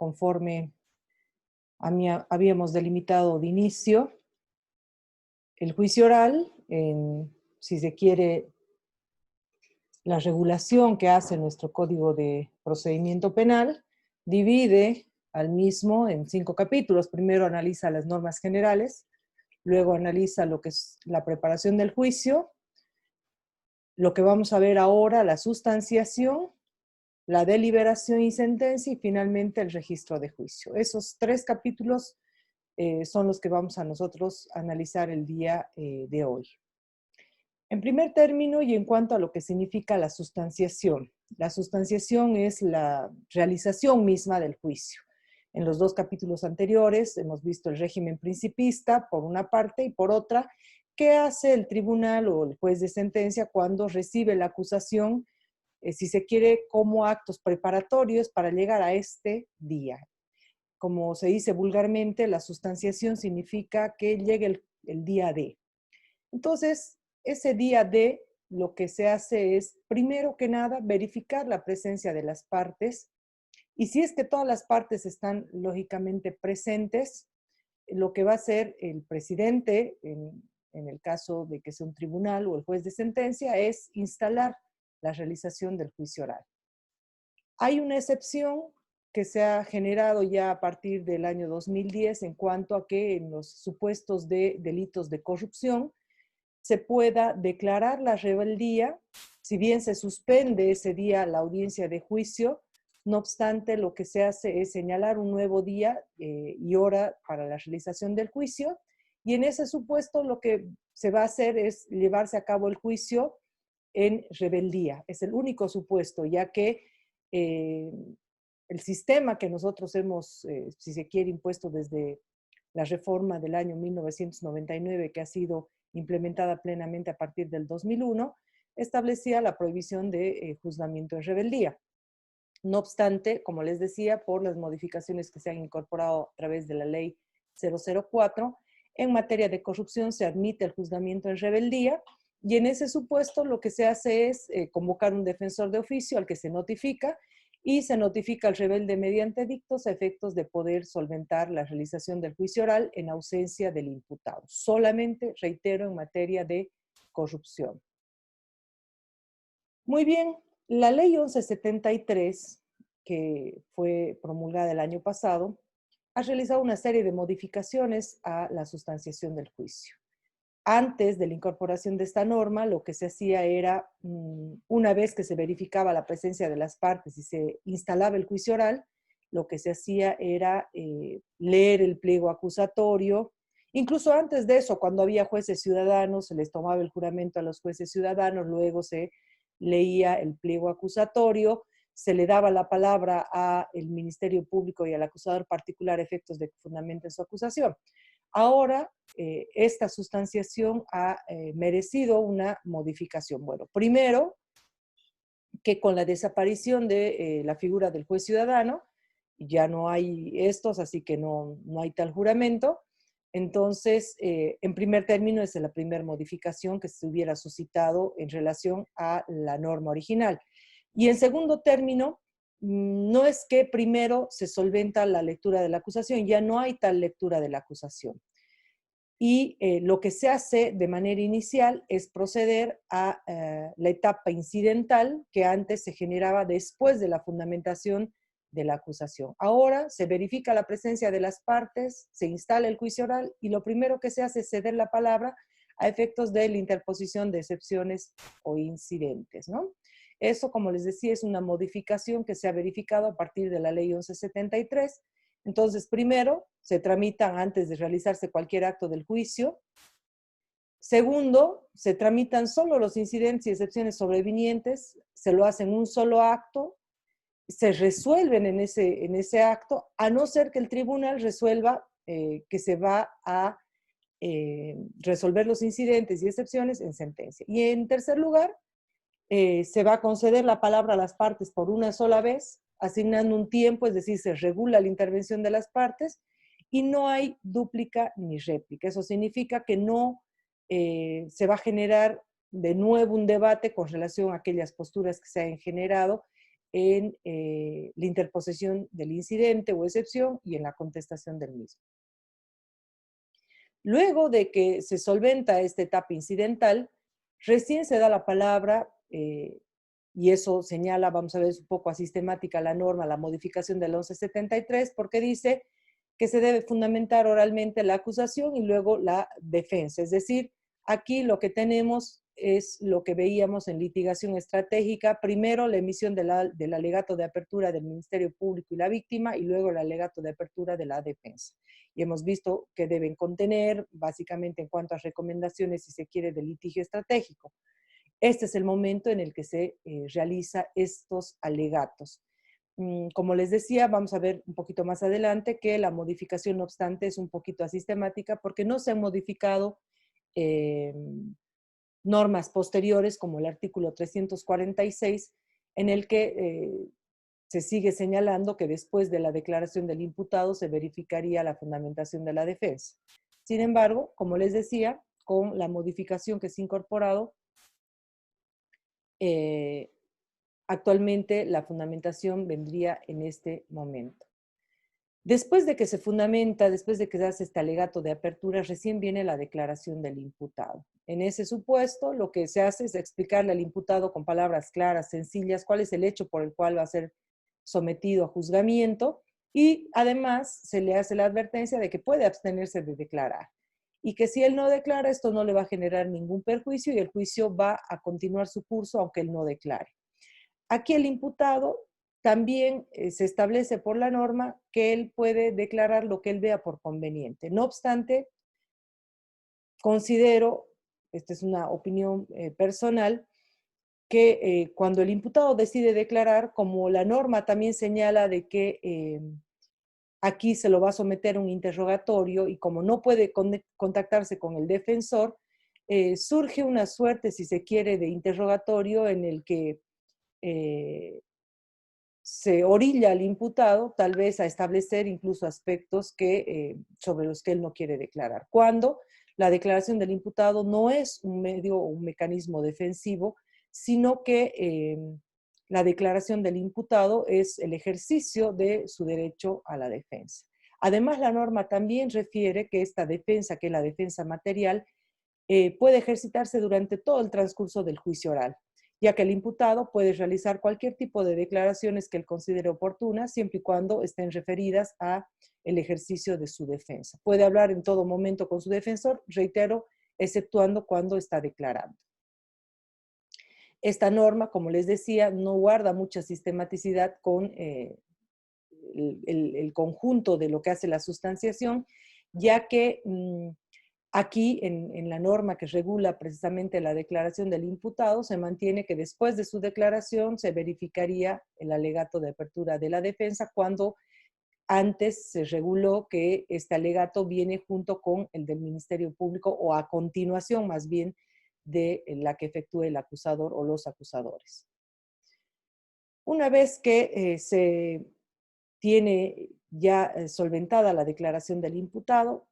conforme habíamos delimitado de inicio. El juicio oral, si se quiere, la regulación que hace nuestro Código de Procedimiento Penal, divide al mismo en 5 capítulos. Primero analiza las normas generales, luego analiza lo que es la preparación del juicio, lo que vamos a ver ahora, la sustanciación, la deliberación y sentencia, y finalmente el registro de juicio. Esos 3 capítulos son los que vamos a nosotros analizar el día de hoy. En primer término, y en cuanto a lo que significa la sustanciación es la realización misma del juicio. En los 2 capítulos anteriores hemos visto el régimen principista, por una parte, y por otra, qué hace el tribunal o el juez de sentencia cuando recibe la acusación, si se quiere, como actos preparatorios para llegar a este día. Como se dice vulgarmente, la sustanciación significa que llegue el día D. Entonces, ese día D, lo que se hace es, primero que nada, verificar la presencia de las partes, y si es que todas las partes están lógicamente presentes, lo que va a hacer el presidente, en el caso de que sea un tribunal o el juez de sentencia, es instalar la realización del juicio oral. Hay una excepción que se ha generado ya a partir del año 2010 en cuanto a que en los supuestos de delitos de corrupción se pueda declarar la rebeldía, si bien se suspende ese día la audiencia de juicio. No obstante, lo que se hace es señalar un nuevo día y hora para la realización del juicio, y en ese supuesto lo que se va a hacer es llevarse a cabo el juicio en rebeldía. Es el único supuesto, ya que el sistema que nosotros hemos, si se quiere, impuesto desde la reforma del año 1999, que ha sido implementada plenamente a partir del 2001, establecía la prohibición de juzgamiento en rebeldía. No obstante, como les decía, por las modificaciones que se han incorporado a través de la ley 004, en materia de corrupción se admite el juzgamiento en rebeldía, y en ese supuesto lo que se hace es convocar un defensor de oficio al que se notifica, y se notifica al rebelde mediante dictos a efectos de poder solventar la realización del juicio oral en ausencia del imputado. Solamente, reitero, en materia de corrupción. Muy bien, la ley 1173, que fue promulgada el año pasado, ha realizado una serie de modificaciones a la sustanciación del juicio. Antes de la incorporación de esta norma, lo que se hacía era, una vez que se verificaba la presencia de las partes y se instalaba el juicio oral, lo que se hacía era leer el pliego acusatorio. Incluso antes de eso, cuando había jueces ciudadanos, se les tomaba el juramento a los jueces ciudadanos, luego se leía el pliego acusatorio, se le daba la palabra al Ministerio Público y al acusador particular a efectos de que fundamenten su acusación. Ahora, esta sustanciación ha merecido una modificación. Bueno, primero, que con la desaparición de la figura del juez ciudadano, ya no hay estos, así que no hay tal juramento. Entonces, en primer término, esa es la primera modificación que se hubiera suscitado en relación a la norma original. Y en segundo término, no es que primero se solventa la lectura de la acusación, ya no hay tal lectura de la acusación. Y lo que se hace de manera inicial es proceder a la etapa incidental que antes se generaba después de la fundamentación de la acusación. Ahora se verifica la presencia de las partes, se instala el juicio oral y lo primero que se hace es ceder la palabra a efectos de la interposición de excepciones o incidentes, ¿no? Eso, como les decía, es una modificación que se ha verificado a partir de la ley 1173. Entonces, primero, se tramitan antes de realizarse cualquier acto del juicio. Segundo, se tramitan solo los incidentes y excepciones sobrevinientes, se lo hacen un solo acto, se resuelven en ese acto, a no ser que el tribunal resuelva que se va a resolver los incidentes y excepciones en sentencia. Y en tercer lugar, se va a conceder la palabra a las partes por una sola vez, asignando un tiempo, es decir, se regula la intervención de las partes y no hay dúplica ni réplica. Eso significa que no se va a generar de nuevo un debate con relación a aquellas posturas que se han generado en la interposición del incidente o excepción y en la contestación del mismo. Luego de que se solventa esta etapa incidental, recién se da la palabra, y eso señala, vamos a ver, un poco a sistemática la norma, la modificación del 1173, porque dice que se debe fundamentar oralmente la acusación y luego la defensa. Es decir, aquí lo que tenemos es lo que veíamos en litigación estratégica, primero la emisión del alegato de apertura del Ministerio Público y la víctima, y luego el alegato de apertura de la defensa. Y hemos visto que deben contener, básicamente en cuanto a recomendaciones, si se quiere, de litigio estratégico. Este es el momento en el que se realiza estos alegatos. Como les decía, vamos a ver un poquito más adelante que la modificación, no obstante, es un poquito asistemática porque no se han modificado normas posteriores como el artículo 346, en el que se sigue señalando que después de la declaración del imputado se verificaría la fundamentación de la defensa. Sin embargo, como les decía, con la modificación que se ha incorporado, actualmente la fundamentación vendría en este momento. Después de que se fundamenta, después de que se hace este alegato de apertura, recién viene la declaración del imputado. En ese supuesto, lo que se hace es explicarle al imputado con palabras claras, sencillas, cuál es el hecho por el cual va a ser sometido a juzgamiento, y además se le hace la advertencia de que puede abstenerse de declarar y que si él no declara, esto no le va a generar ningún perjuicio y el juicio va a continuar su curso aunque él no declare. Aquí el imputado también se establece por la norma que él puede declarar lo que él vea por conveniente. No obstante, considero, esta es una opinión personal, que cuando el imputado decide declarar, como la norma también señala de que aquí se lo va a someter a un interrogatorio y como no puede contactarse con el defensor, surge una suerte, si se quiere, de interrogatorio en el que se orilla al imputado tal vez a establecer incluso aspectos sobre los que él no quiere declarar. Cuando la declaración del imputado no es un medio o un mecanismo defensivo, sino que la declaración del imputado es el ejercicio de su derecho a la defensa. Además, la norma también refiere que esta defensa, que es la defensa material, puede ejercitarse durante todo el transcurso del juicio oral, ya que el imputado puede realizar cualquier tipo de declaraciones que él considere oportunas, siempre y cuando estén referidas a el ejercicio de su defensa. Puede hablar en todo momento con su defensor, reitero, exceptuando cuando está declarando. Esta norma, como les decía, no guarda mucha sistematicidad con el conjunto de lo que hace la sustanciación, ya que aquí, en la norma que regula precisamente la declaración del imputado, se mantiene que después de su declaración se verificaría el alegato de apertura de la defensa, cuando antes se reguló que este alegato viene junto con el del Ministerio Público o a continuación más bien de la que efectúe el acusador o los acusadores. Una vez que se tiene ya solventada la declaración del imputado,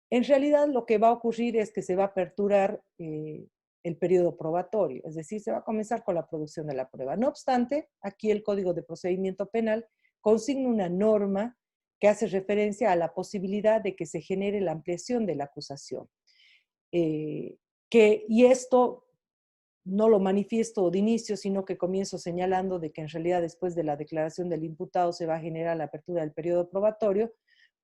en realidad lo que va a ocurrir es que se va a aperturar el periodo probatorio, es decir, se va a comenzar con la producción de la prueba. No obstante, aquí el Código de Procedimiento Penal consigna una norma que hace referencia a la posibilidad de que se genere la ampliación de la acusación. Y esto no lo manifiesto de inicio, sino que comienzo señalando de que en realidad después de la declaración del imputado se va a generar la apertura del periodo probatorio,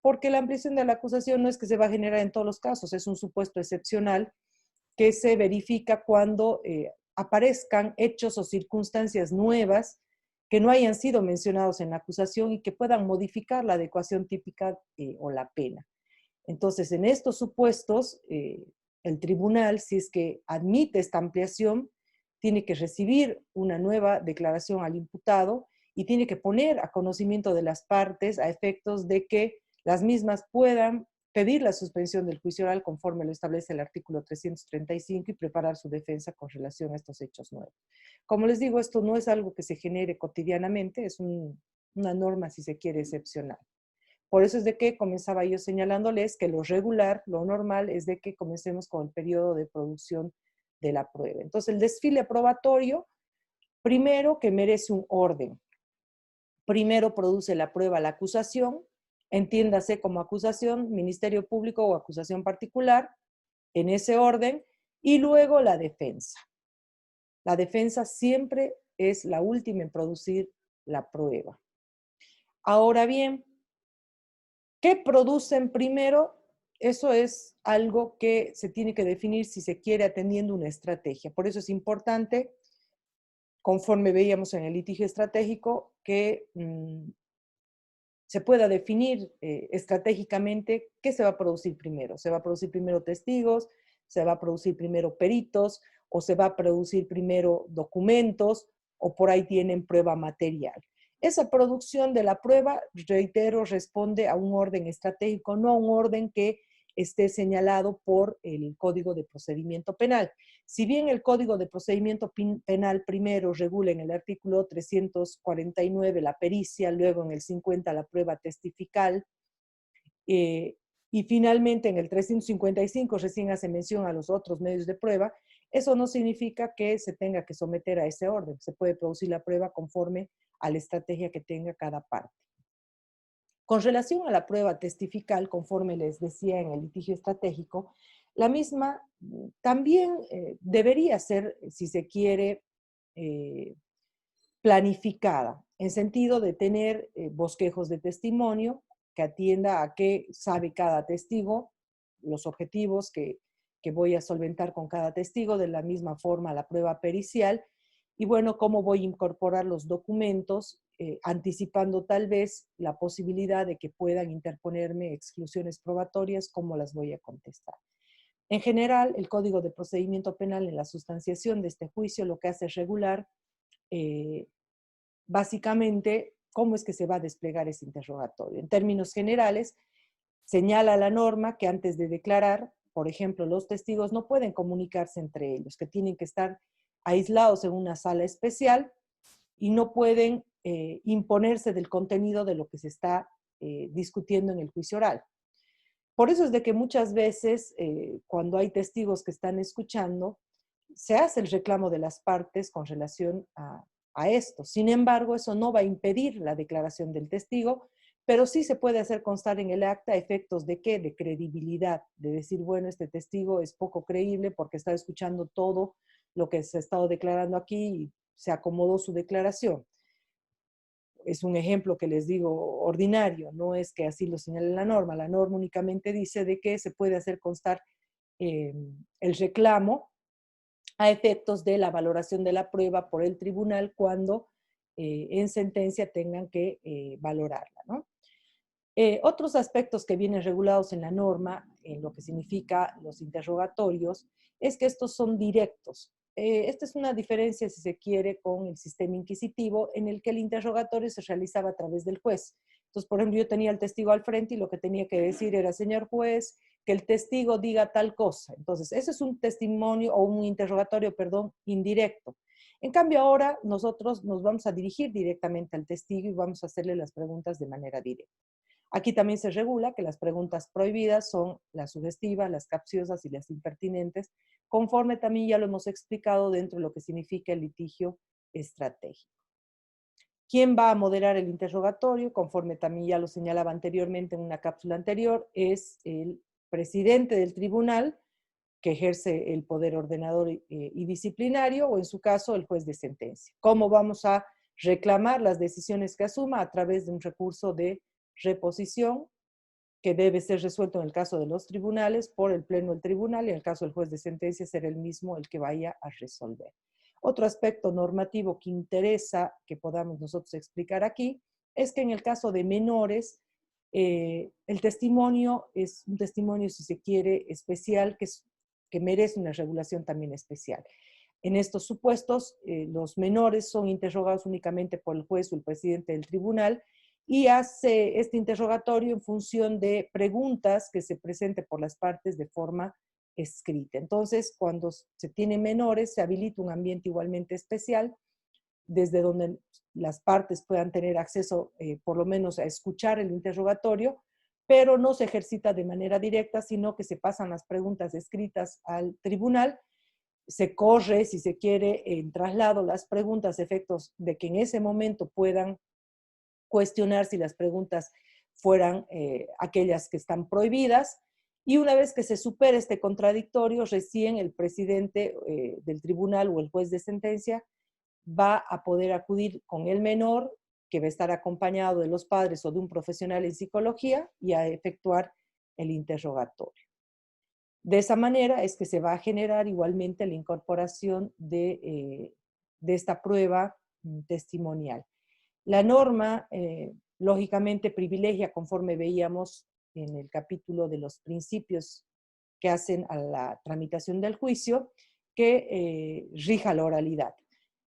porque la ampliación de la acusación no es que se va a generar en todos los casos, es un supuesto excepcional que se verifica cuando aparezcan hechos o circunstancias nuevas que no hayan sido mencionados en la acusación y que puedan modificar la adecuación típica o la pena. Entonces, en estos supuestos, el tribunal, si es que admite esta ampliación, tiene que recibir una nueva declaración al imputado y tiene que poner a conocimiento de las partes a efectos de que las mismas puedan pedir la suspensión del juicio oral conforme lo establece el artículo 335 y preparar su defensa con relación a estos hechos nuevos. Como les digo, esto no es algo que se genere cotidianamente, es una norma, si se quiere, excepcional. Por eso es de que comenzaba yo señalándoles que lo regular, lo normal, es de que comencemos con el periodo de producción de la prueba. Entonces, el desfile probatorio, primero que merece un orden. Primero produce la prueba la acusación, entiéndase como acusación, Ministerio Público o acusación particular, en ese orden, y luego la defensa. La defensa siempre es la última en producir la prueba. Ahora bien, ¿qué producen primero? Eso es algo que se tiene que definir si se quiere atendiendo una estrategia. Por eso es importante, conforme veíamos en el litigio estratégico, que se pueda definir estratégicamente qué se va a producir primero. ¿Se va a producir primero testigos? ¿Se va a producir primero peritos? ¿O se va a producir primero documentos? ¿O por ahí tienen prueba material? Esa producción de la prueba, reitero, responde a un orden estratégico, no a un orden que esté señalado por el Código de Procedimiento Penal. Si bien el Código de Procedimiento Penal primero regula en el artículo 349 la pericia, luego en el 50 la prueba testifical, y finalmente en el 355 recién hace mención a los otros medios de prueba, eso no significa que se tenga que someter a ese orden. Se puede producir la prueba conforme a la estrategia que tenga cada parte. Con relación a la prueba testifical, conforme les decía en el litigio estratégico, la misma también debería ser, si se quiere, planificada, en sentido de tener bosquejos de testimonio que atienda a qué sabe cada testigo, los objetivos que voy a solventar con cada testigo, de la misma forma la prueba pericial, y bueno, cómo voy a incorporar los documentos, anticipando tal vez la posibilidad de que puedan interponerme exclusiones probatorias, cómo las voy a contestar. En general, el Código de Procedimiento Penal en la sustanciación de este juicio lo que hace es regular básicamente cómo es que se va a desplegar ese interrogatorio. En términos generales, señala la norma que antes de declarar, por ejemplo, los testigos no pueden comunicarse entre ellos, que tienen que estar aislados en una sala especial y no pueden imponerse del contenido de lo que se está discutiendo en el juicio oral. Por eso es de que muchas veces, cuando hay testigos que están escuchando, se hace el reclamo de las partes con relación a esto. Sin embargo, eso no va a impedir la declaración del testigo, pero sí se puede hacer constar en el acta efectos de qué, de credibilidad, de decir, bueno, este testigo es poco creíble porque está escuchando todo lo que se ha estado declarando aquí y se acomodó su declaración. Es un ejemplo que les digo ordinario, no es que así lo señale la norma. La norma únicamente dice de que se puede hacer constar el reclamo a efectos de la valoración de la prueba por el tribunal cuando en sentencia tengan que valorarla, ¿no? Otros aspectos que vienen regulados en la norma, en lo que significa los interrogatorios, es que estos son directos. Esta es una diferencia, si se quiere, con el sistema inquisitivo, en el que el interrogatorio se realizaba a través del juez. Entonces, por ejemplo, yo tenía al testigo al frente y lo que tenía que decir era, señor juez, que el testigo diga tal cosa. Entonces, ese es un testimonio o un interrogatorio, perdón, indirecto. En cambio, ahora nosotros nos vamos a dirigir directamente al testigo y vamos a hacerle las preguntas de manera directa. Aquí también se regula que las preguntas prohibidas son las sugestivas, las capciosas y las impertinentes, conforme también ya lo hemos explicado dentro de lo que significa el litigio estratégico. ¿Quién va a moderar el interrogatorio? Conforme también ya lo señalaba anteriormente en una cápsula anterior, es el presidente del tribunal, que ejerce el poder ordenador y disciplinario, o en su caso el juez de sentencia. ¿Cómo vamos a reclamar las decisiones que asuma? A través de un recurso de reposición que debe ser resuelto en el caso de los tribunales por el pleno del tribunal, y en el caso del juez de sentencia será el mismo el que vaya a resolver. Otro aspecto normativo que interesa que podamos nosotros explicar aquí es que en el caso de menores, el testimonio es un testimonio, si se quiere, especial, que merece una regulación también especial. En estos supuestos, los menores son interrogados únicamente por el juez o el presidente del tribunal, y hace este interrogatorio en función de preguntas que se presenten por las partes de forma escrita. Entonces, cuando se tiene menores, se habilita un ambiente igualmente especial, desde donde las partes puedan tener acceso, por lo menos, a escuchar el interrogatorio, pero no se ejercita de manera directa, sino que se pasan las preguntas escritas al tribunal, se corre, si se quiere, en traslado las preguntas, efectos de que en ese momento puedan cuestionar si las preguntas fueran aquellas que están prohibidas, y una vez que se supere este contradictorio, recién el presidente del tribunal o el juez de sentencia va a poder acudir con el menor, que va a estar acompañado de los padres o de un profesional en psicología, y a efectuar el interrogatorio. De esa manera es que se va a generar igualmente la incorporación de esta prueba testimonial. La norma, lógicamente, privilegia, conforme veíamos en el capítulo de los principios que hacen a la tramitación del juicio, que rija la oralidad.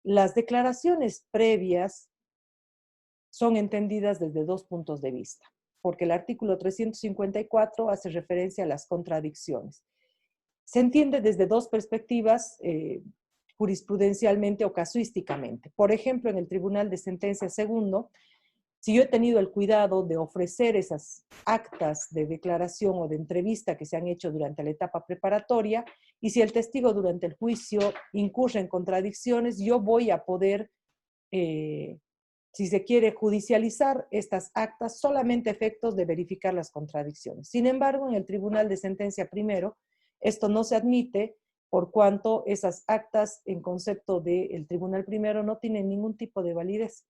Las declaraciones previas son entendidas desde dos puntos de vista, porque el artículo 354 hace referencia a las contradicciones. Se entiende desde dos perspectivas jurisprudencialmente o casuísticamente. Por ejemplo, en el Tribunal de Sentencia Segundo, si yo he tenido el cuidado de ofrecer esas actas de declaración o de entrevista que se han hecho durante la etapa preparatoria, y si el testigo durante el juicio incurre en contradicciones, yo voy a poder, si se quiere, judicializar estas actas solamente a efectos de verificar las contradicciones. Sin embargo, en el Tribunal de Sentencia Primero, esto no se admite, por cuanto esas actas en concepto del Tribunal Primero no tienen ningún tipo de validez,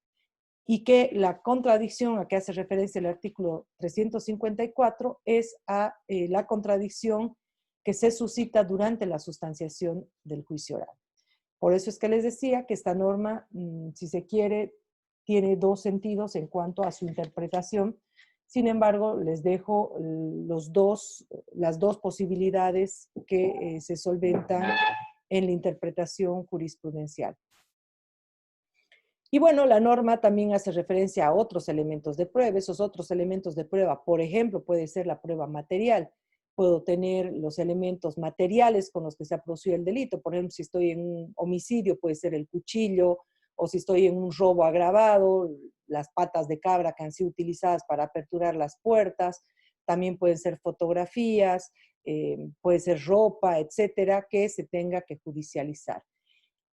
y que la contradicción a que hace referencia el artículo 354 es a la contradicción que se suscita durante la sustanciación del juicio oral. Por eso es que les decía que esta norma, si se quiere, tiene dos sentidos en cuanto a su interpretación. Sin embargo, les dejo las dos posibilidades que se solventan en la interpretación jurisprudencial. Y bueno, la norma también hace referencia a otros elementos de prueba. Esos otros elementos de prueba, por ejemplo, puede ser la prueba material. Puedo tener los elementos materiales con los que se ha producido el delito. Por ejemplo, si estoy en un homicidio, puede ser el cuchillo, o si estoy en un robo agravado, las patas de cabra que han sido utilizadas para aperturar las puertas. También pueden ser fotografías, puede ser ropa, etcétera, que se tenga que judicializar.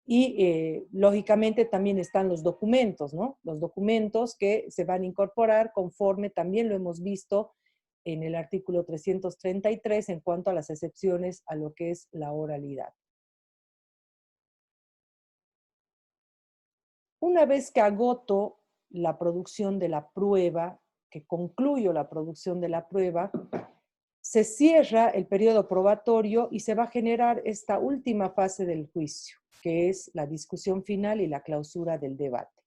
Y lógicamente también están los documentos, ¿no? Los documentos que se van a incorporar conforme también lo hemos visto en el artículo 333 en cuanto a las excepciones a lo que es la oralidad. Una vez que agoto la producción de la prueba, que concluyo la producción de la prueba, se cierra el periodo probatorio y se va a generar esta última fase del juicio, que es la discusión final y la clausura del debate.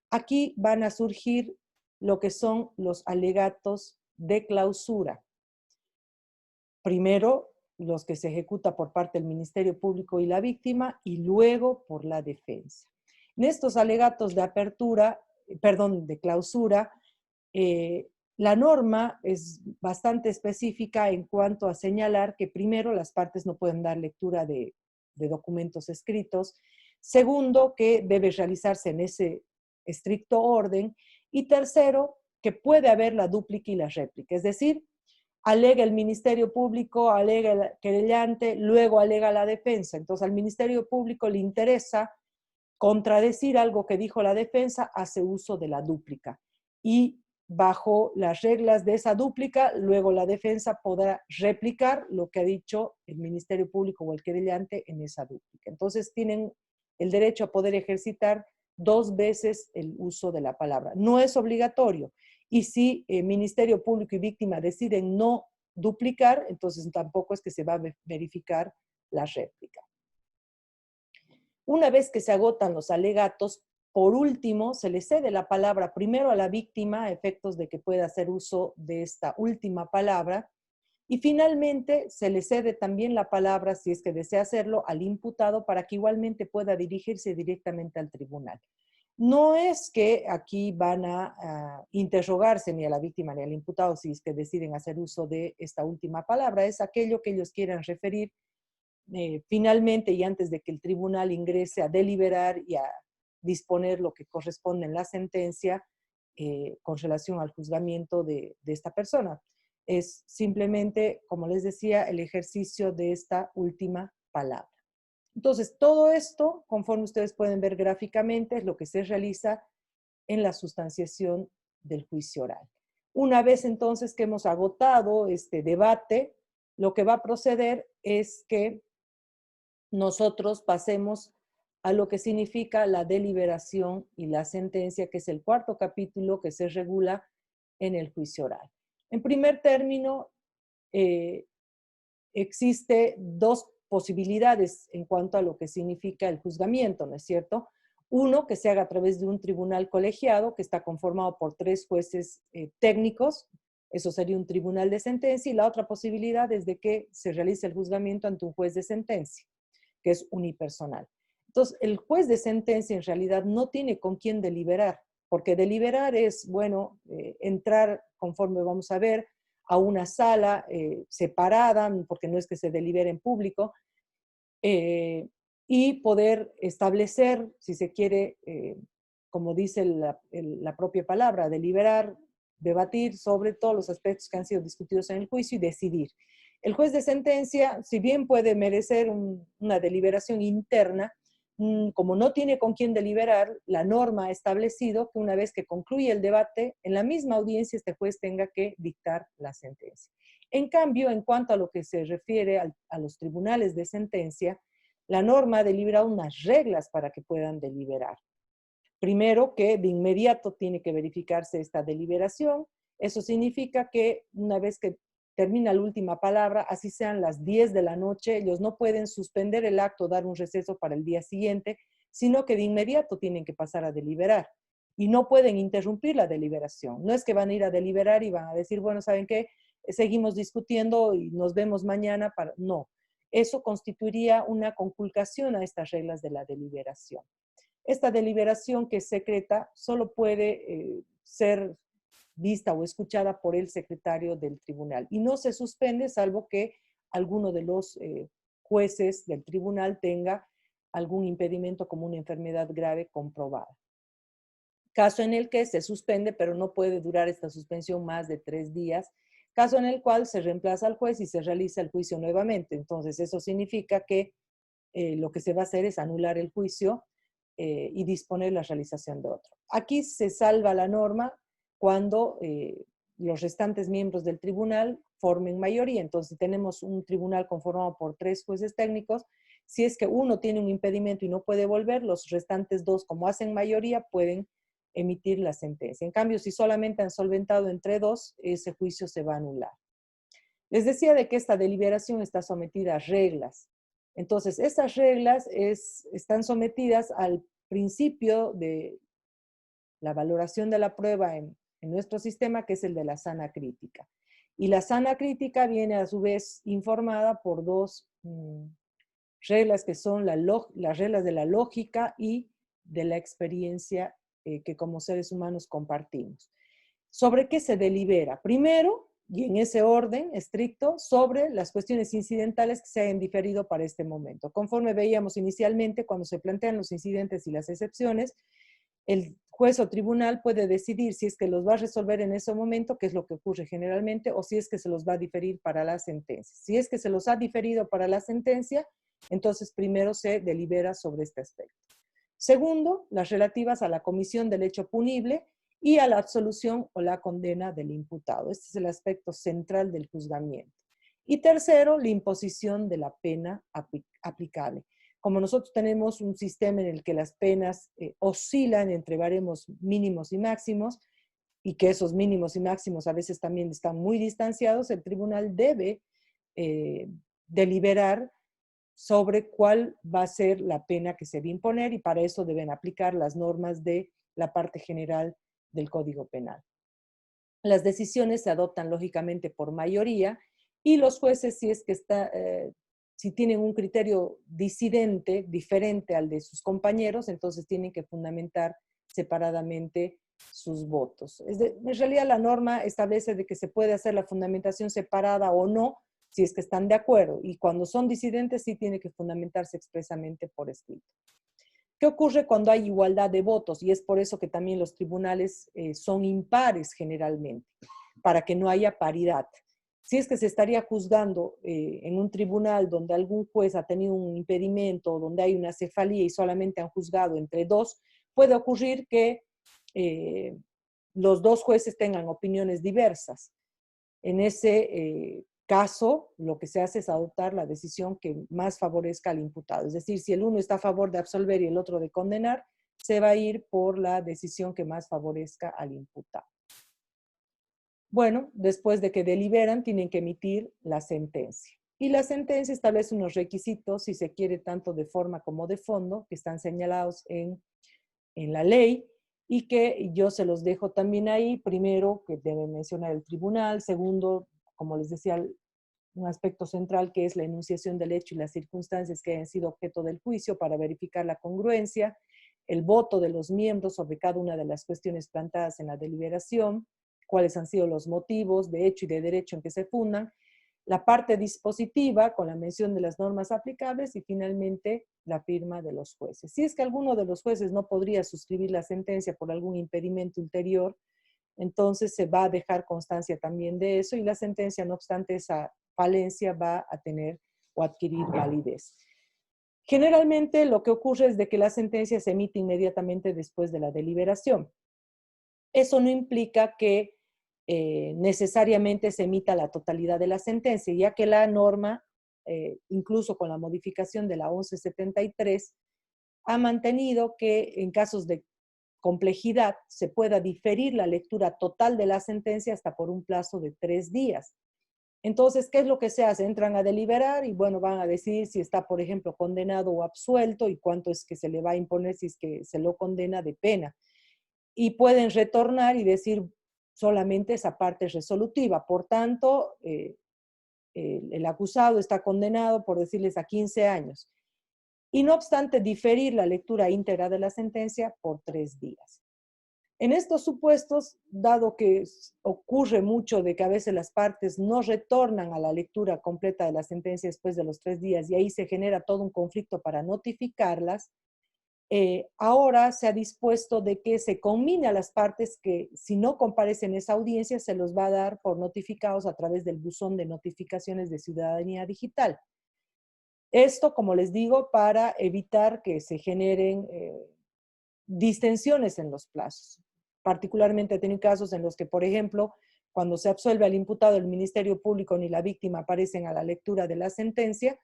Aquí van a surgir lo que son los alegatos de clausura. Primero, los que se ejecuta por parte del Ministerio Público y la víctima, y luego por la defensa. En estos alegatos de apertura, de clausura, la norma es bastante específica en cuanto a señalar que primero las partes no pueden dar lectura de documentos escritos, segundo que debe realizarse en ese estricto orden, y tercero que puede haber la dúplica y la réplica, es decir, alega el Ministerio Público, alega el querellante, luego alega la defensa. Entonces al Ministerio Público le interesa contradecir algo que dijo la defensa, hace uso de la dúplica. Y bajo las reglas de esa dúplica, luego la defensa podrá replicar lo que ha dicho el Ministerio Público o el querellante en esa dúplica. Entonces tienen el derecho a poder ejercitar dos veces el uso de la palabra. No es obligatorio. Y si el Ministerio Público y víctima deciden no duplicar, entonces tampoco es que se va a verificar la réplica. Una vez que se agotan los alegatos, por último, se le cede la palabra primero a la víctima a efectos de que pueda hacer uso de esta última palabra, y finalmente se le cede también la palabra, si es que desea hacerlo, al imputado para que igualmente pueda dirigirse directamente al tribunal. No es que aquí van a interrogarse ni a la víctima ni al imputado si es que deciden hacer uso de esta última palabra, es aquello que ellos quieran referir finalmente y antes de que el tribunal ingrese a deliberar y a disponer lo que corresponde en la sentencia con relación al juzgamiento de esta persona. Es simplemente, como les decía, el ejercicio de esta última palabra. Entonces, todo esto, conforme ustedes pueden ver gráficamente, es lo que se realiza en la sustanciación del juicio oral. Una vez entonces que hemos agotado este debate, lo que va a proceder es que nosotros pasemos a lo que significa la deliberación y la sentencia, que es el cuarto capítulo que se regula en el juicio oral. En primer término, existe dos posibilidades en cuanto a lo que significa el juzgamiento, ¿no es cierto? Uno, que se haga a través de un tribunal colegiado que está conformado por 3 jueces técnicos, eso sería un tribunal de sentencia, y la otra posibilidad es de que se realice el juzgamiento ante un juez de sentencia, que es unipersonal. Entonces, el juez de sentencia en realidad no tiene con quién deliberar, porque deliberar es, bueno, entrar, conforme vamos a ver, a una sala separada, porque no es que se delibere en público, y poder establecer, si se quiere, como dice la propia palabra, deliberar, debatir sobre todos los aspectos que han sido discutidos en el juicio y decidir. El juez de sentencia, si bien puede merecer una deliberación interna, como no tiene con quién deliberar, la norma ha establecido que una vez que concluye el debate, en la misma audiencia este juez tenga que dictar la sentencia. En cambio, en cuanto a lo que se refiere a los tribunales de sentencia, la norma ha deliberado unas reglas para que puedan deliberar. Primero, que de inmediato tiene que verificarse esta deliberación. Eso significa que una vez que termina la última palabra, así sean las 10 de la noche, ellos no pueden suspender el acto, dar un receso para el día siguiente, sino que de inmediato tienen que pasar a deliberar. Y no pueden interrumpir la deliberación. No es que van a ir a deliberar y van a decir, bueno, ¿saben qué? Seguimos discutiendo y nos vemos mañana. No, eso constituiría una conculcación a estas reglas de la deliberación. Esta deliberación, que es secreta, solo puede ser vista o escuchada por el secretario del tribunal y no se suspende salvo que alguno de los jueces del tribunal tenga algún impedimento como una enfermedad grave comprobada. Caso en el que se suspende, pero no puede durar esta suspensión más de 3 días, caso en el cual se reemplaza al juez y se realiza el juicio nuevamente. Entonces, eso significa que lo que se va a hacer es anular el juicio y disponer la realización de otro. Aquí se salva la norma cuando los restantes miembros del tribunal formen mayoría. Entonces, tenemos un tribunal conformado por 3 jueces técnicos. Si es que uno tiene un impedimento y no puede volver, los restantes 2, como hacen mayoría, pueden emitir la sentencia. En cambio, si solamente han solventado entre 2, ese juicio se va a anular. Les decía de que esta deliberación está sometida a reglas. Entonces, estas reglas están sometidas al principio de la valoración de la prueba en nuestro sistema, que es el de la sana crítica. Y la sana crítica viene a su vez informada por 2 reglas que son las reglas de la lógica y de la experiencia que como seres humanos compartimos. ¿Sobre qué se delibera? Primero, y en ese orden estricto, sobre las cuestiones incidentales que se hayan diferido para este momento. Conforme veíamos inicialmente, cuando se plantean los incidentes y las excepciones, el juez o tribunal puede decidir si es que los va a resolver en ese momento, que es lo que ocurre generalmente, o si es que se los va a diferir para la sentencia. Si es que se los ha diferido para la sentencia, entonces primero se delibera sobre este aspecto. Segundo, las relativas a la comisión del hecho punible y a la absolución o la condena del imputado. Este es el aspecto central del juzgamiento. Y tercero, la imposición de la pena aplicable. Como nosotros tenemos un sistema en el que las penas oscilan entre baremos mínimos y máximos, y que esos mínimos y máximos a veces también están muy distanciados, el tribunal debe deliberar sobre cuál va a ser la pena que se va a imponer, y para eso deben aplicar las normas de la parte general del Código Penal. Las decisiones se adoptan lógicamente por mayoría, y los jueces, si es que si tienen un criterio disidente, diferente al de sus compañeros, entonces tienen que fundamentar separadamente sus votos. En realidad la norma establece de que se puede hacer la fundamentación separada o no, si es que están de acuerdo, y cuando son disidentes sí tiene que fundamentarse expresamente por escrito. ¿Qué ocurre cuando hay igualdad de votos? Y es por eso que también los tribunales son impares generalmente, para que no haya paridad. Si es que se estaría juzgando en un tribunal donde algún juez ha tenido un impedimento, donde hay una cefalía y solamente han juzgado entre 2, puede ocurrir que los dos jueces tengan opiniones diversas. En ese caso, lo que se hace es adoptar la decisión que más favorezca al imputado. Es decir, si el uno está a favor de absolver y el otro de condenar, se va a ir por la decisión que más favorezca al imputado. Bueno, después de que deliberan, tienen que emitir la sentencia. Y la sentencia establece unos requisitos, si se quiere, tanto de forma como de fondo, que están señalados en la ley, y que yo se los dejo también ahí. Primero, que debe mencionar el tribunal. Segundo, como les decía, un aspecto central que es la enunciación del hecho y las circunstancias que hayan sido objeto del juicio para verificar la congruencia, el voto de los miembros sobre cada una de las cuestiones planteadas en la deliberación, cuáles han sido los motivos de hecho y de derecho en que se fundan, la parte dispositiva con la mención de las normas aplicables y finalmente la firma de los jueces. Si es que alguno de los jueces no podría suscribir la sentencia por algún impedimento ulterior, entonces se va a dejar constancia también de eso y la sentencia, no obstante esa falencia, va a tener o adquirir validez. Generalmente lo que ocurre es de que la sentencia se emite inmediatamente después de la deliberación. Eso no implica que necesariamente se emita la totalidad de la sentencia, ya que la norma, incluso con la modificación de la 1173, ha mantenido que en casos de complejidad se pueda diferir la lectura total de la sentencia hasta por un plazo de 3 días. Entonces, ¿qué es lo que se hace? Entran a deliberar y, bueno, van a decidir si está, por ejemplo, condenado o absuelto y cuánto es que se le va a imponer si es que se lo condena de pena. Y pueden retornar y decir solamente esa parte resolutiva. Por tanto, el acusado está condenado, por decirles, a 15 años. Y no obstante, diferir la lectura íntegra de la sentencia por 3 días. En estos supuestos, dado que ocurre mucho de que a veces las partes no retornan a la lectura completa de la sentencia después de los 3 días y ahí se genera todo un conflicto para notificarlas, ahora se ha dispuesto de que se combine a las partes que si no comparecen a esa audiencia se los va a dar por notificados a través del buzón de notificaciones de ciudadanía digital. Esto, como les digo, para evitar que se generen distensiones en los plazos. Particularmente he tenido casos en los que, por ejemplo, cuando se absuelve al imputado, el Ministerio Público ni la víctima aparecen a la lectura de la sentencia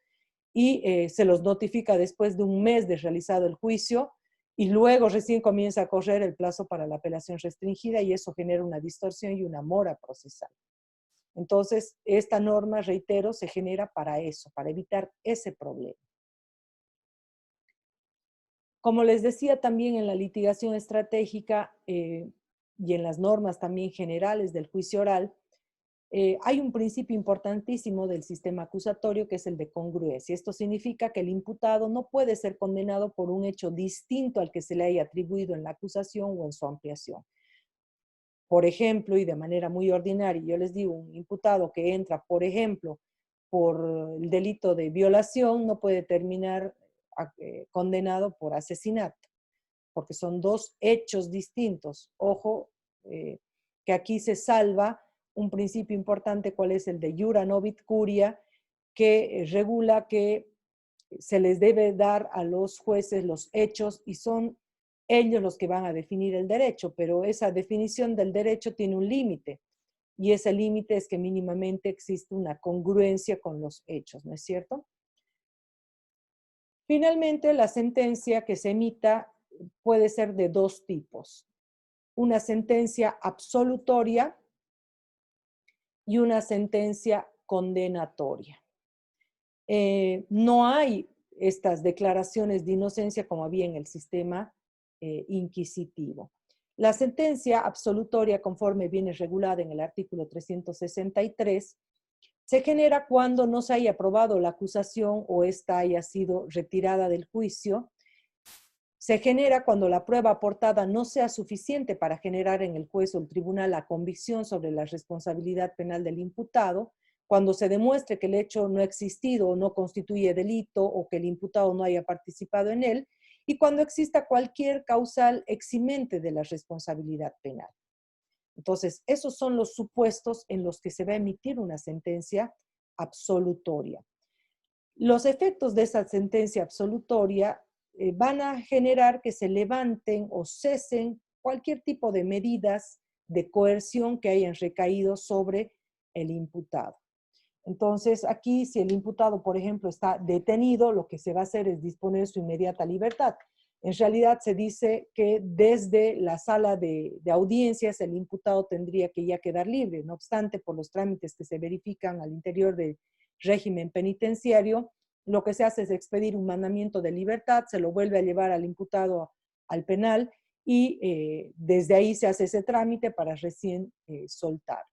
y se los notifica después de un mes de realizado el juicio y luego recién comienza a correr el plazo para la apelación restringida y eso genera una distorsión y una mora procesal. Entonces, esta norma, reitero, se genera para eso, para evitar ese problema. Como les decía también en la litigación estratégica y en las normas también generales del juicio oral, hay un principio importantísimo del sistema acusatorio que es el de congruencia. Esto significa que el imputado no puede ser condenado por un hecho distinto al que se le haya atribuido en la acusación o en su ampliación. Por ejemplo, y de manera muy ordinaria, yo les digo, un imputado que entra, por ejemplo, por el delito de violación, no puede terminar condenado por asesinato, porque son dos hechos distintos. Ojo, que aquí se salva un principio importante, cuál es el de iura novit curia, que regula que se les debe dar a los jueces los hechos y son ellos los que van a definir el derecho, pero esa definición del derecho tiene un límite y ese límite es que mínimamente existe una congruencia con los hechos, ¿no es cierto? Finalmente, la sentencia que se emita puede ser de dos tipos. Una sentencia absolutoria y una sentencia condenatoria. No hay estas declaraciones de inocencia como había en el sistema inquisitivo. La sentencia absolutoria, conforme viene regulada en el artículo 363, se genera cuando no se haya aprobado la acusación o ésta haya sido retirada del juicio. Se genera cuando la prueba aportada no sea suficiente para generar en el juez o el tribunal la convicción sobre la responsabilidad penal del imputado, cuando se demuestre que el hecho no ha existido o no constituye delito o que el imputado no haya participado en él, y cuando exista cualquier causal eximente de la responsabilidad penal. Entonces, esos son los supuestos en los que se va a emitir una sentencia absolutoria. Los efectos de esa sentencia absolutoria van a generar que se levanten o cesen cualquier tipo de medidas de coerción que hayan recaído sobre el imputado. Entonces, aquí, si el imputado, por ejemplo, está detenido, lo que se va a hacer es disponer su inmediata libertad. En realidad, se dice que desde la sala de audiencias el imputado tendría que ya quedar libre. No obstante, por los trámites que se verifican al interior del régimen penitenciario, lo que se hace es expedir un mandamiento de libertad, se lo vuelve a llevar al imputado al penal y desde ahí se hace ese trámite para recién soltar.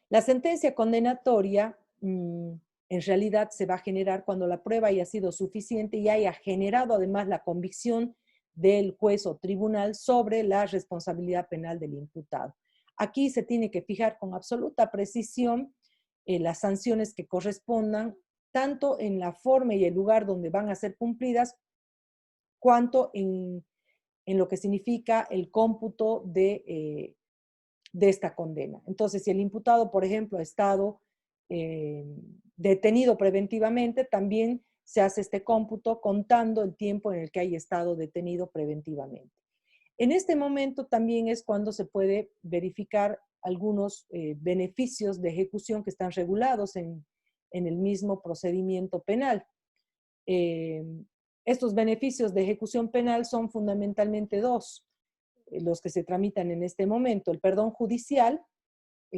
La sentencia condenatoria en realidad se va a generar cuando la prueba haya sido suficiente y haya generado además la convicción del juez o tribunal sobre la responsabilidad penal del imputado. Aquí se tiene que fijar con absoluta precisión las sanciones que correspondan, tanto en la forma y el lugar donde van a ser cumplidas, cuanto en lo que significa el cómputo de esta condena. Entonces, si el imputado, por ejemplo, ha estado detenido preventivamente, también se hace este cómputo contando el tiempo en el que haya estado detenido preventivamente. En este momento también es cuando se puede verificar algunos beneficios de ejecución que están regulados en el mismo procedimiento penal. Estos beneficios de ejecución penal son fundamentalmente dos, los que se tramitan en este momento: el perdón judicial,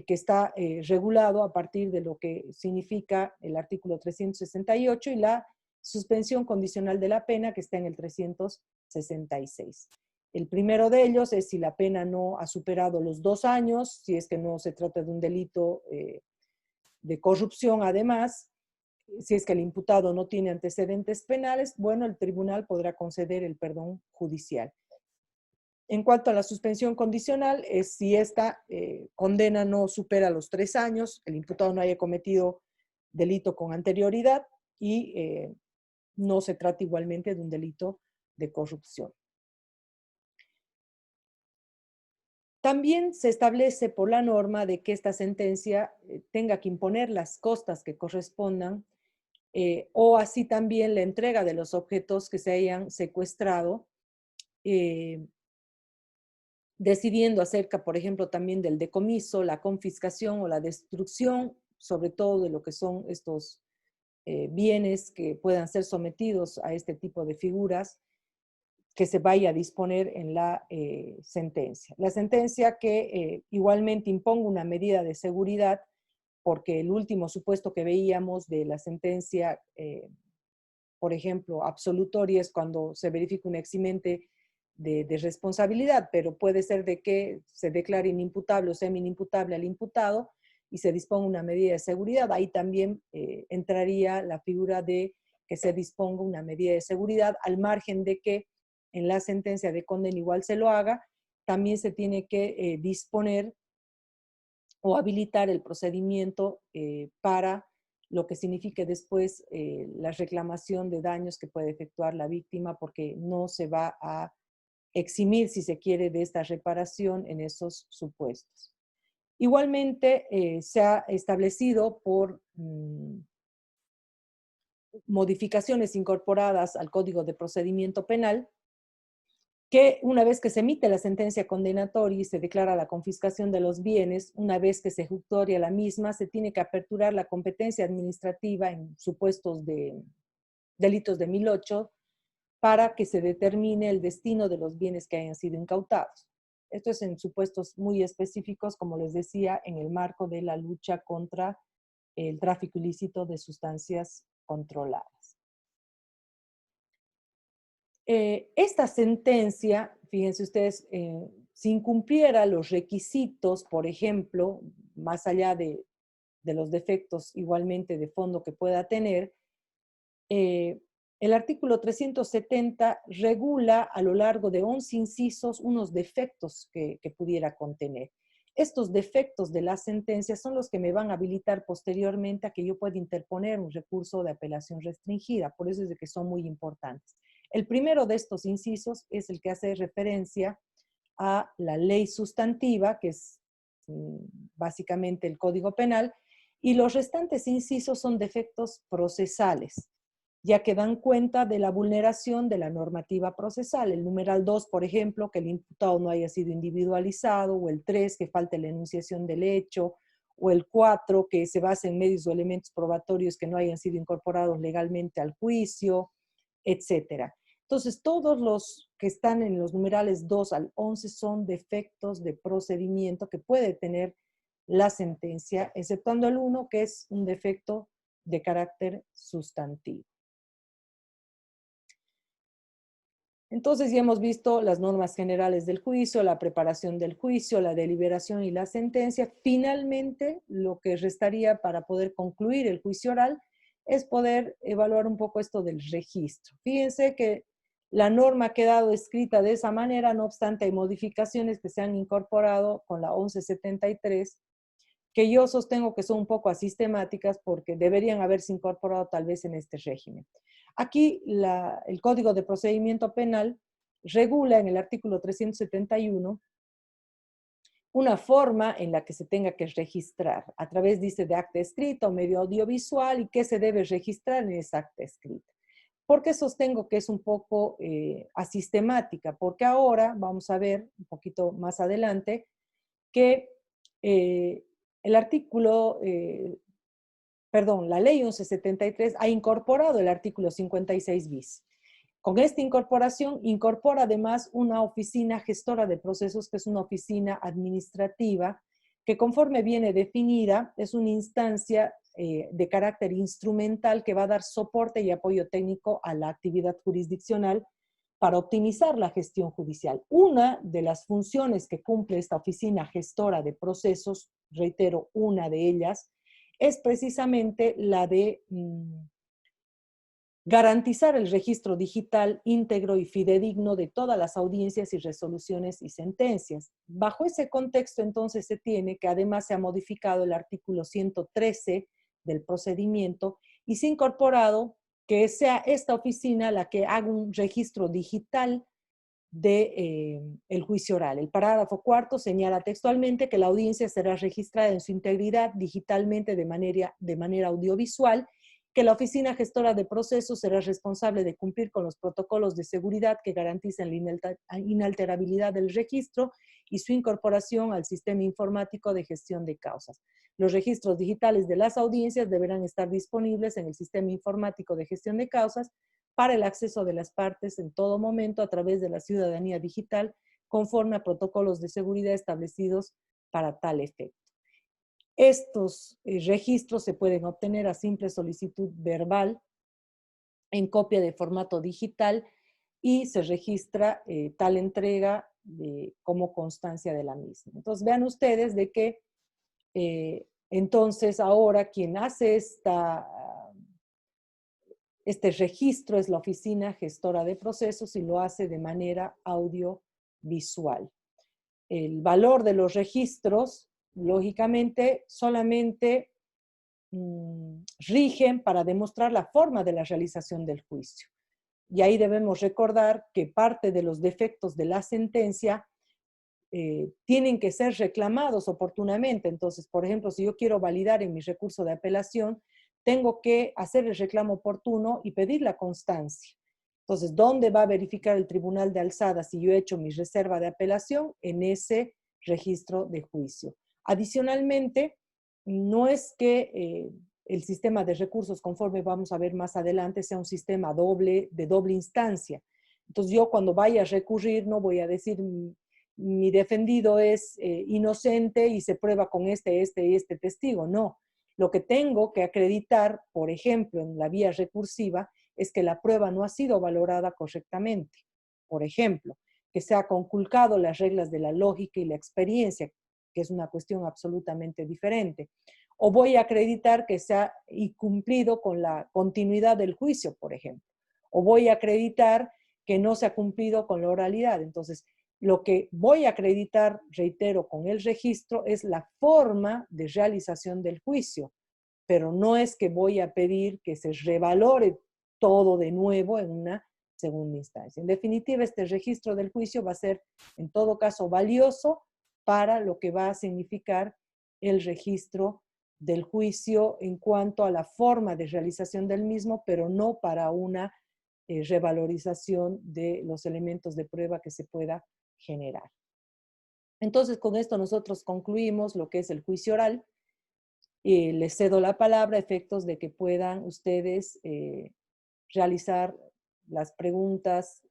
que está regulado a partir de lo que significa el artículo 368, y la suspensión condicional de la pena, que está en el 366. El primero de ellos es si la pena no ha superado los 2 años, si es que no se trata de un delito de corrupción además. Si es que el imputado no tiene antecedentes penales, bueno, el tribunal podrá conceder el perdón judicial. En cuanto a la suspensión condicional, es si esta condena no supera los 3 años, el imputado no haya cometido delito con anterioridad y no se trata igualmente de un delito de corrupción. También se establece por la norma de que esta sentencia tenga que imponer las costas que correspondan o así también la entrega de los objetos que se hayan secuestrado, decidiendo acerca, por ejemplo, también del decomiso, la confiscación o la destrucción, sobre todo de lo que son estos bienes que puedan ser sometidos a este tipo de figuras que se vaya a disponer en la sentencia. La sentencia que igualmente imponga una medida de seguridad, porque el último supuesto que veíamos de la sentencia, por ejemplo, absolutoria, es cuando se verifica un eximente de responsabilidad, pero puede ser de que se declare inimputable o semi-inimputable al imputado y se disponga una medida de seguridad. Ahí también entraría la figura de que se disponga una medida de seguridad, al margen de que en la sentencia de condena igual se lo haga. También se tiene que disponer o habilitar el procedimiento para lo que signifique después la reclamación de daños que puede efectuar la víctima, porque no se va a eximir, si se quiere, de esta reparación en esos supuestos. Igualmente, se ha establecido por modificaciones incorporadas al Código de Procedimiento Penal que una vez que se emite la sentencia condenatoria y se declara la confiscación de los bienes, una vez que se ejecutoria la misma, se tiene que aperturar la competencia administrativa en supuestos de delitos de 1008 para que se determine el destino de los bienes que hayan sido incautados. Esto es en supuestos muy específicos, como les decía, en el marco de la lucha contra el tráfico ilícito de sustancias controladas. Esta sentencia, fíjense ustedes, si incumpliera los requisitos, por ejemplo, más allá de los defectos igualmente de fondo que pueda tener, el artículo 370 regula a lo largo de 11 incisos unos defectos que pudiera contener. Estos defectos de la sentencia son los que me van a habilitar posteriormente a que yo pueda interponer un recurso de apelación restringida, por eso es de que son muy importantes. El primero de estos incisos es el que hace referencia a la ley sustantiva, que es básicamente el Código Penal, y los restantes incisos son defectos procesales. ya que dan cuenta de la vulneración de la normativa procesal. El numeral 2, por ejemplo, que el imputado no haya sido individualizado, o el 3, que falte la enunciación del hecho, o el 4, que se base en medios o elementos probatorios que no hayan sido incorporados legalmente al juicio, etcétera. Entonces, todos los que están en los numerales 2 al 11 son defectos de procedimiento que puede tener la sentencia, exceptuando el 1, que es un defecto de carácter sustantivo. Entonces ya hemos visto las normas generales del juicio, la preparación del juicio, la deliberación y la sentencia. Finalmente, lo que restaría para poder concluir el juicio oral es poder evaluar un poco esto del registro. Fíjense que la norma ha quedado escrita de esa manera, no obstante hay modificaciones que se han incorporado con la 1173, que yo sostengo que son un poco asistemáticas porque deberían haberse incorporado tal vez en este régimen. Aquí el Código de Procedimiento Penal regula en el artículo 371 una forma en la que se tenga que registrar, a través, dice, de acta escrita o medio audiovisual, y qué se debe registrar en esa acta escrita. ¿Por qué sostengo que es un poco asistemática? Porque ahora vamos a ver un poquito más adelante que el artículo, la ley 1173 ha incorporado el artículo 56 bis. Con esta incorporación, incorpora además una oficina gestora de procesos, que es una oficina administrativa, que conforme viene definida, es una instancia de carácter instrumental que va a dar soporte y apoyo técnico a la actividad jurisdiccional para optimizar la gestión judicial. Una de las funciones que cumple esta oficina gestora de procesos, reitero, una de ellas, es precisamente la de garantizar el registro digital íntegro y fidedigno de todas las audiencias y resoluciones y sentencias. Bajo ese contexto, entonces, se tiene que además se ha modificado el artículo 113 del procedimiento y se ha incorporado que sea esta oficina la que haga un registro digital del juicio oral. El parágrafo 4 señala textualmente que la audiencia será registrada en su integridad digitalmente de manera audiovisual, que la oficina gestora de procesos será responsable de cumplir con los protocolos de seguridad que garantizan la inalterabilidad del registro y su incorporación al sistema informático de gestión de causas. Los registros digitales de las audiencias deberán estar disponibles en el sistema informático de gestión de causas para el acceso de las partes en todo momento a través de la ciudadanía digital, conforme a protocolos de seguridad establecidos para tal efecto. Estos registros se pueden obtener a simple solicitud verbal en copia de formato digital y se registra tal entrega como constancia de la misma. Entonces vean ustedes de que entonces ahora quien hace este registro es la oficina gestora de procesos y lo hace de manera audiovisual. El valor de los registros, lógicamente, solamente rigen para demostrar la forma de la realización del juicio. Y ahí debemos recordar que parte de los defectos de la sentencia tienen que ser reclamados oportunamente. Entonces, por ejemplo, si yo quiero validar en mi recurso de apelación, tengo que hacer el reclamo oportuno y pedir la constancia. Entonces, ¿dónde va a verificar el tribunal de alzada si yo he hecho mi reserva de apelación? En ese registro de juicio. Adicionalmente, no es que el sistema de recursos, conforme vamos a ver más adelante, sea un sistema de doble instancia. Entonces, yo cuando vaya a recurrir no voy a decir mi defendido es inocente y se prueba con este testigo. No. Lo que tengo que acreditar, por ejemplo, en la vía recursiva, es que la prueba no ha sido valorada correctamente. Por ejemplo, que se ha conculcado las reglas de la lógica y la experiencia, que es una cuestión absolutamente diferente. O voy a acreditar que se ha incumplido con la continuidad del juicio, por ejemplo. O voy a acreditar que no se ha cumplido con la oralidad. Entonces, lo que voy a acreditar, reitero, con el registro es la forma de realización del juicio, pero no es que voy a pedir que se revalore todo de nuevo en una segunda instancia. En definitiva, este registro del juicio va a ser, en todo caso, valioso para lo que va a significar el registro del juicio en cuanto a la forma de realización del mismo, pero no para una revalorización de los elementos de prueba que se pueda generar. Entonces, con esto nosotros concluimos lo que es el juicio oral. Les cedo la palabra a efectos de que puedan ustedes realizar las preguntas